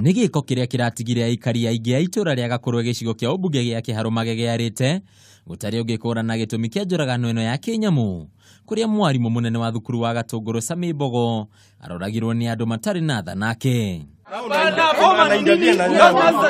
Nĩ gĩko kĩrĩa kĩratigire aikari aingĩ a itũra rĩa Gakorwe gĩcigo kĩa ũmbunge gĩa Kĩharo magĩgĩarĩte gũtarĩ ũngĩkũrana gĩtũmi kĩa njũragano ĩno ya kĩnyamu, kũrĩa mwarimũ mũnene wa thukuru wa Gatũngũrũ Sami Mbogo aroragirwo nĩ andũ matarĩ na tha nake.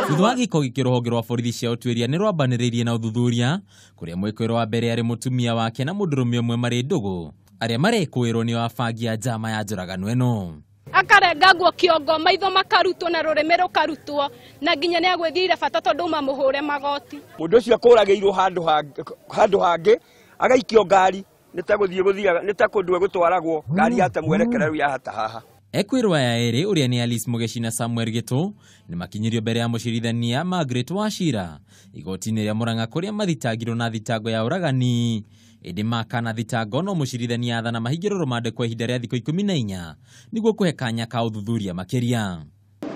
Thutha wa gĩko gĩkĩ rũhonge rwa borithi cia ũtuĩria nĩ rwambanĩrĩirie na ũthuthuria kũrĩa mwĩkũĩrwo wa mbere arĩ mũtumia wake na mũndũrũme ũmwe marĩ ndũgũ arĩa marekũĩrwo nĩ wabangia njama ya njũragano ĩno. Akarengagwo kĩongo, maitho makarutwo na rũrĩmĩ rũkarutwo na nginya nĩ agwĩthire bata tondũ mamũhũre magoti. Mũndũ ũcio akũragĩirwo handũ hangĩ agaikio ngari nĩ ta kũndũ gũtwaragwo ngari yate mwerekera rĩu yahata haha. Ekwĩrwo aya erĩ ũrĩa nĩ Alice Mũgeci na Samuel Gĩtũ nĩ makinyirio mbere ya mũcirithania Margaret Wachira igoti-inĩ rĩa Mũrang'a kũrĩa mathitangirwo na thitango ya ũragani. Ĩndĩ makana thitango no mũcirithania athana mahingĩrwo rũmande kwa ihinda rĩa thikũ 14 nĩguo kũhe kanya ka ũthuthuria makĩria.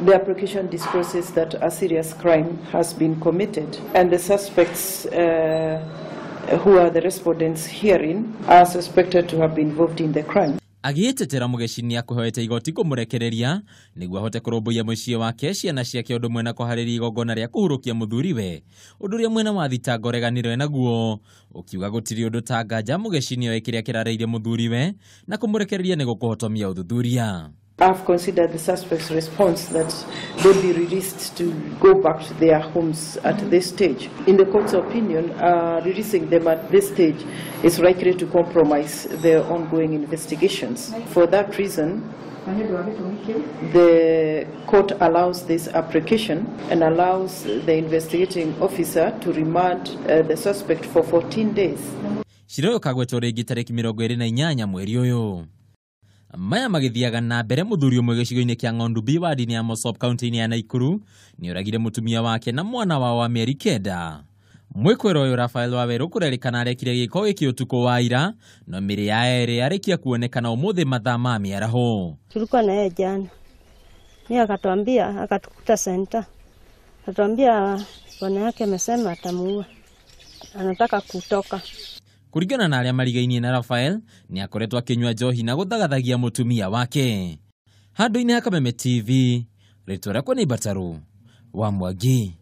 The application discloses that a serious crime has been committed and the suspects who are the respondents herein are suspected to have been involved in the crime. Agĩĩtetera Mũgeci nĩ akũhoete igoti kũmũrekereria nĩguo ahote kũrũmbũiya mũciĩ wake, ciana ciake ũndũ mwena kũharĩria igongona rĩa kũhurũkia mũthuriwe, ũndũ ũrĩa mwena wa thitango ũreganirwo naguo ũkiuga gũtirĩ ũndũ ta nganja Mũgeci nĩoĩ kĩrĩa kĩrareire mũthuriwe na kũmũrekereria nĩguo kũhotomia ũthuthuria. I've considered the suspect's response that they be released to go back to their homes at this stage. In the court's opinion, releasing them at this stage is likely to compromise their ongoing investigations. For that reason, the court allows this application and allows the investigating officer to remand the suspect for 14 days. Shiro kagwetwo rĩngĩ tarĩki 28 mweri ũyũ. Maya magĩthiaga na mbere mũthuri ũmwe gĩcigo-inĩ kĩa Ng'ondu wadi-inĩ ya Mosop kaunti-inĩ ya Naikuru nĩ oragire mũtumia wake na mwana wao wa mĩeri 9. Mwĩkũĩrwo ũyũ Rafael Waweru kũrerĩkana arekire gĩko gĩkĩ ũtukũ wa ira, no mĩrĩ ya erĩ yarĩkia kuonekana ũmũthĩ mathaa ma mĩaraho. Tulikuwa na yeye jana. Yeye akatuambia, akatukuta center. Akatuambia bwana yake amesema atamuua. Anataka kutoka. Kũringana na arĩa marigainie na Rafael nĩ akoretwo akĩnyua njohi na gũthagathagia mũtumia wake. Handũ-inĩ ha Kameme TV, rĩtwa rĩakwa nĩ Bataru wa Mwangi.